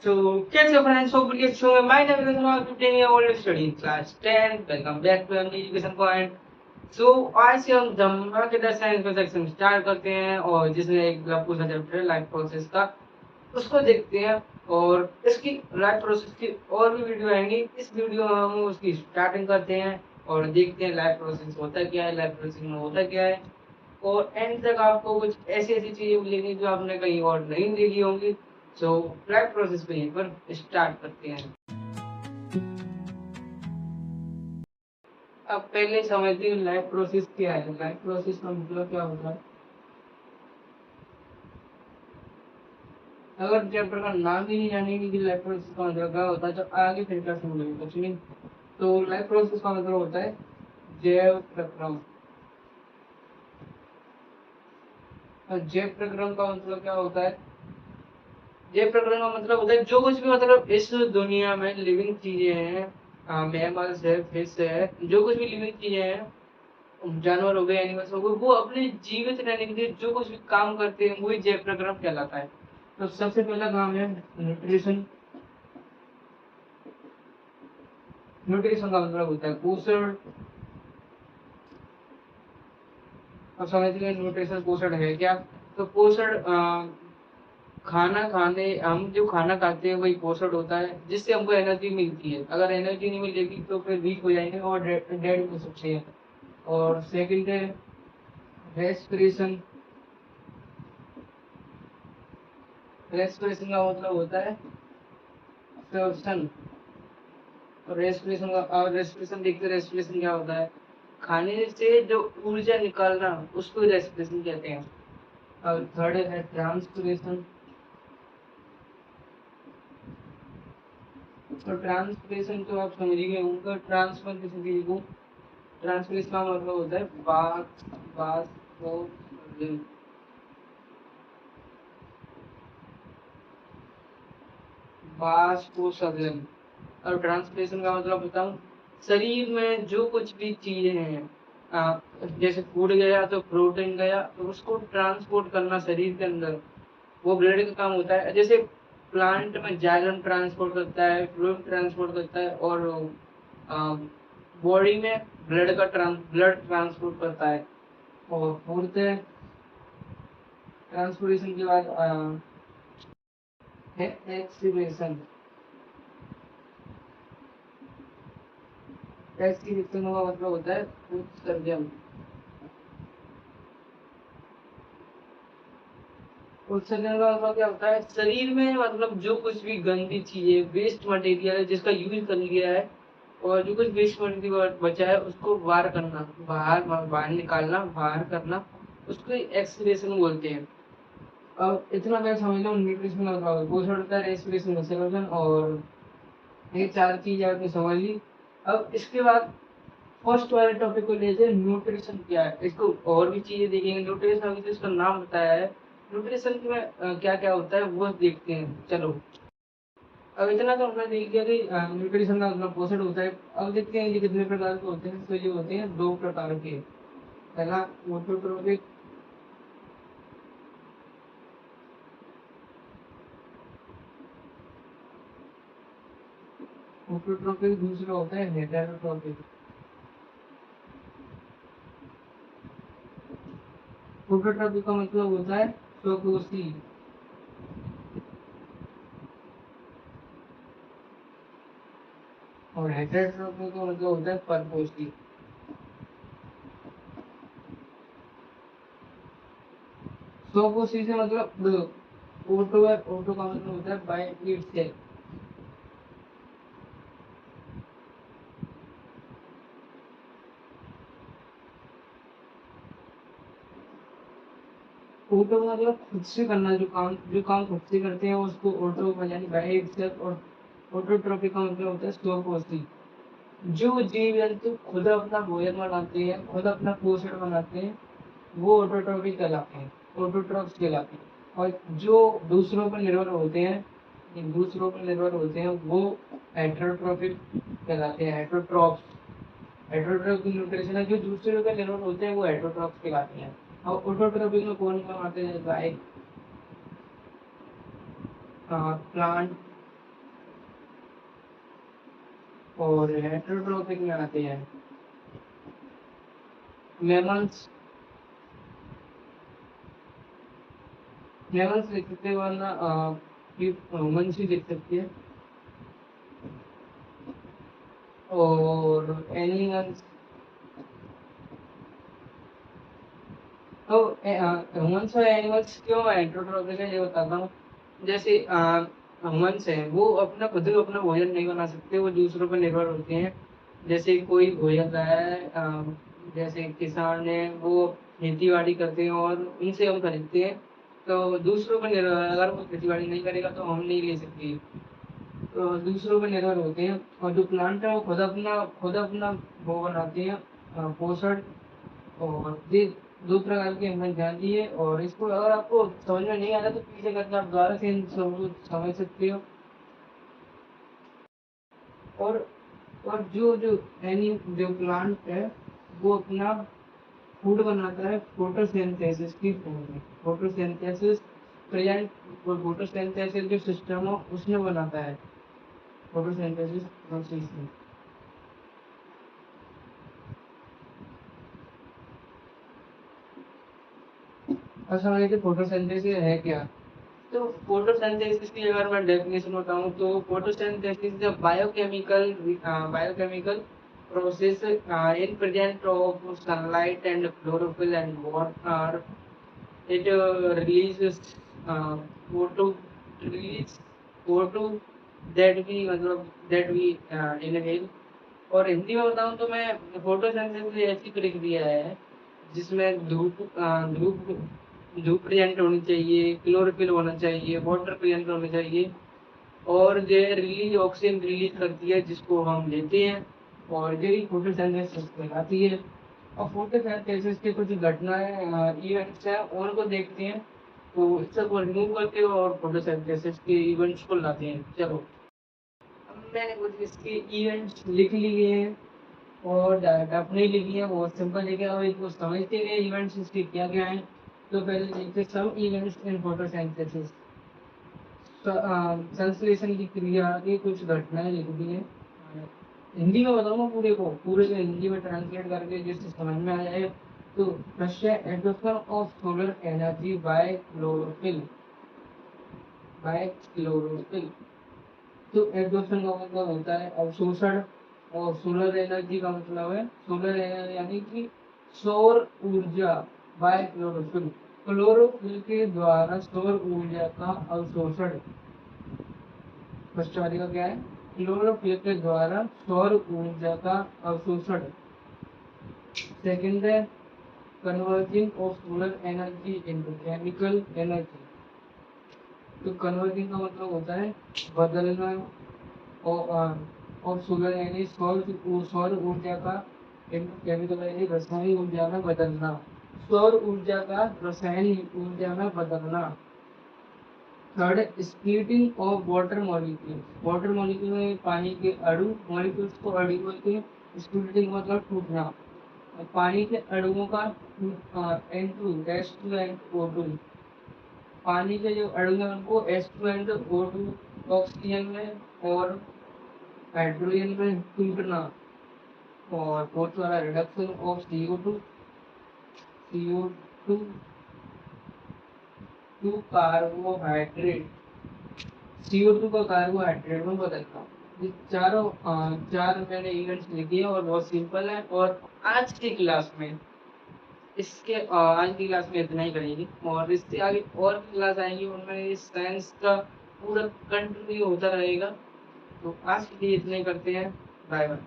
So, catch up friends, hopefully it's showing my name is Anurag, 15 year old studying class 10. Welcome back to MD Education Point. So, आज से हम धमाकेदार science का section start करते हैं और जिसमें एक आपको सा चैप्टर है लाइफ प्रोसेस का उसको देखते हैं और इसकी लाइफ प्रोसेस की और भी वीडियो आएंगी। इस वीडियो में हम उसकी स्टार्टिंग करते हैं और देखते हैं लाइफ प्रोसेस होता क्या है, लाइफ प्रोसेस में होता क्या है और एंड तक आपको कुछ ऐसी ऐसी चीजें मिलेंगी जो आपने कहीं और नहीं देखी होंगी। सो लाइफ प्रोसेस पे यहीं पर स्टार्ट करते हैं। अब पहले समझते हैं लाइफ प्रोसेस क्या है। लाइफ प्रोसेस का मतलब क्या होता है। अगर चैप्टर का नाम ही नहीं जानेंगे कि लाइफ प्रोसेस का मतलब क्या होता है तो आगे फिर क्या समझेंगे कुछ नहीं। तो लाइफ प्रोसेस का मतलब होता है जैव प्रक्रम। और जैव प्रक्रम का मतलब क्या होता है। जैव प्रक्रम का मतलब होता है जो कुछ भी मतलब इस दुनिया में लिविंग चीजें हैं, मैमल्स है, फिश है, जो कुछ भी लिविंग चीजें हैं, जानवर हो गए, एनिमल्स हो गए, वो अपने जीवित रहने के लिए जो कुछ भी काम करते हैं वही जैव प्रक्रम कहलाता है। तो सबसे पहला काम है न्यूट्रिशन। न्यूट्रिशन का मतलब होता है पोषण। अब समझते हैं न्यूट्रिशन पोषण है क्या। तो पोषण खाना खाने हम जो खाना खाते हैं वही पोषण होता है जिससे हमको एनर्जी मिलती है। अगर एनर्जी नहीं मिलेगी तो फिर वीक हो जाएंगे और डेड हो सकते हैं। और सेकंड है रेस्पिरेशन। रेस्पिरेशन का मतलब होता है श्वसन। और रेस्पिरेशन का और रेस्पिरेशन देखते रेस्पिरेशन क्या होता है। खाने से जो ऊर्जा निकालना उसको रेस्पिरेशन कहते हैं। और थर्ड है ट्रांसपिरेशन। तो ट्रांसपिरेशन तो आप समझ गए होंगे। ट्रांसफर किसी चीज को ट्रांसपिरेशन का मतलब होता है वाष्पोत्सर्जन। वाष्पोत्सर्जन। और ट्रांसपिरेशन का मतलब बताऊं शरीर में जो कुछ भी चीजें हैं, जैसे फूड गया तो प्रोटीन गया तो उसको ट्रांसपोर्ट करना शरीर के अंदर वो ब्लड का काम होता है। जैसे प्लांट में जाइलम ट्रांसपोर्ट करता है, फ्लूइड ट्रांसपोर्ट करता है और बॉडी में ब्लड ट्रांसपोर्ट करता है। और फोर्थ है ट्रांसपोर्टेशन के बाद है एक्सक्रीशन। एक्सक्रीशन का मतलब होता है उत्सर्जन। उत्सर्जन का मतलब क्या होता है शरीर में मतलब जो कुछ भी गंदी चीजें वेस्ट मटेरियल है जिसका यूज कर लिया है और जो कुछ वेस्ट मटेरियल बचा है उसको बाहर करना, बाहर बाहर निकालना, बाहर करना, उसको एक्सक्रीशन बोलते हैं। अब इतना मैं समझ लो न्यूट्रिशन का पोषण होता है, रेस्पिरेशन सर्कुलेशन और ये चार चीज आपने समझ ली। अब इसके बाद फर्स्ट वाले टॉपिक को लेते हैं न्यूट्रिशन क्या है। इसको और भी चीजें देखेंगे। न्यूट्रिशन अभी तो इसका नाम बताया है। न्यूट्रिशन में क्या क्या होता है वो देखते हैं। चलो अब इतना तो हमने देख लिया कि न्यूट्रिशन का मतलब पोषण होता है। अब देखते हैं ये कितने प्रकार के होते हैं। तो ये होते हैं दो प्रकार के। पहला ऑटोट्रोपिक। ऑटोट्रोपिक दूसरा होता है हेटेरोट्रोपिक। ऑटोट्रोपिक का मतलब होता है स्वपोषी और हेटेरोट्रोपिक का मतलब होता है परपोषी। स्वपोषी से मतलब ऑटो है, ऑटो का मतलब होता है बाय इटसेल्फ। ऑटो का मतलब खुद से करना, जो काम खुद से करते हैं उसको ऑटो यानी बाय इटसेल्फ। और ऑटोट्रोपिक का मतलब होता है स्वपोषी। जो जीव जंतु खुद अपना भोजन बनाते हैं, खुद अपना पोषण बनाते हैं, वो ऑटोट्रॉपिक कहलाते हैं, ऑटोट्रॉप्स कहलाते हैं। और जो दूसरों पर निर्भर होते हैं, वो हेटेरोट्रॉपिक कहलाते हैं, हेटेरोट्रॉप्स। हेटेरोट्रॉपिक न्यूट्रिशन है जो दूसरों पर निर्भर होते हैं वो हेटेरोट्रॉप्स कहलाते हैं। और ऑटोट्रॉपिक में कौन कौन आते हैं लाइक प्लांट, और हेटरोट्रॉपिक में आते हैं मैमल्स। मैमल्स लिख सकते हैं, वरना ह्यूमंस भी लिख सकते हैं। और एनिमल्स, तो ह्यूमंस और एनिमल्स क्यों हेटरोट्रॉपिक है ये बताता हूँ। जैसे ह्यूमंस हैं वो अपना खुद ही अपना भोजन नहीं बना सकते, वो दूसरों पर निर्भर होते हैं। जैसे कोई भोजन लाया है, जैसे किसान है वो खेती बाड़ी करते हैं और उनसे हम खरीदते हैं, तो दूसरों पर निर्भर, अगर वो खेती बाड़ी नहीं करेगा तो हम नहीं ले सकते। तो दूसरों पर निर्भर होते हैं। और जो प्लांट है वो खुद अपना वो बनाते हैं, पोषण। और ये दो प्रकार के हमने जान लिए, और इसको अगर आपको समझ में नहीं आ रहा तो पीछे करके आप दोबारा से इन सब को समझ सकते हो। और और जो जो एनी जो प्लांट है वो अपना फूड बनाता है फोटोसिंथेसिस की फॉर्म में। फोटोसिंथेसिस प्रेजेंट, फोटोसिंथेसिस जो सिस्टम है उसमें बनाता है, फोटोसिंथेसिस प्रोसेस में। अब समझिए फोटोसिंथेसिस है क्या। तो फोटोसिंथेसिस की अगर मैं डेफिनेशन बताऊं तो photosynthesis is a biochemical process in present of sunlight and chlorophyll and water. It releases photo release photo that we मतलब दैट वी इनहेल। और हिंदी में बताऊं तो मैं फोटोसिंथेसिस ऐसी प्रक्रिया है जिसमें धूप धूप प्रेजेंट होनी चाहिए, क्लोरोफिल होना चाहिए, वाटर प्रेजेंट होना चाहिए, और जो रिलीज ऑक्सीजन रिलीज करती है जिसको हम लेते हैं, और यही फोटोसिंथेसिस कहलाती है। और फोटोसिंथेसिस के कुछ घटनाएं इवेंट्स हैं उनको देखते हैं, तो इसको रिमूव करते हैं और फोटोसिंथेसिस के इवेंट्स को लाते हैं। चलो, अब मैंने कुछ इसके इवेंट्स लिख लिए हैं और अपने लिखी है, बहुत सिंपल लिखे हैं, और इनको समझते हुए इवेंट्स इसके क्या क्या हैं। तो पहले देखते सम इवेंट्स इन फोटोसिंथेसिस। संश्लेषण की क्रिया की कुछ घटनाएं लिख दी हैं। हिंदी में बताऊंगा पूरे को हिंदी में ट्रांसलेट करके जिससे समझ में आ जाए। तो first absorption of solar energy by chlorophyll. तो एब्जॉर्प्शन का मतलब होता है अवशोषण, और सोलर एनर्जी का मतलब है सोलर एनर्जी यानी कि सौर ऊर्जा बाय क्लोरोफिल। क्लोरोफिल के द्वारा सौर ऊर्जा का अवशोषण। फर्स्ट वाले का क्या है, क्लोरोफिल के द्वारा सौर ऊर्जा का अवशोषण। सेकंड है converging of solar energy into chemical energy. तो कन्वर्जिंग का मतलब होता है बदलना, और सोलर एनर्जी सौर ऊर्जा का केमिकल एनर्जी रासायनिक ऊर्जा में बदलना। सौर ऊर्जा का रासायनिक ऊर्जा में बदलना। Third splitting of water molecule. Water molecule में पानी के अणु, मॉलिक्यूल्स को अणु बोलते हैं। स्प्लिटिंग मतलब टूटना। और पानी के अणुओं का N2 H2 पानी के जो अणु हैं उनको H2 ऑक्सीजन में और हाइड्रोजन में टूटना। और फोर्थ वाला reduction of CO2 to carbohydrate. CO2 का कार्बोहाइड्रेट में बदलना। ये चार मैंने इवेंट्स लिखे हैं और बहुत सिंपल है। और आज की क्लास में इतना ही करेंगे, और इससे आगे और भी क्लास आएंगी उनमें इस साइंस का पूरा कंटिन्यू होता रहेगा। तो आज के लिए इतना ही करते हैं। Bye bye.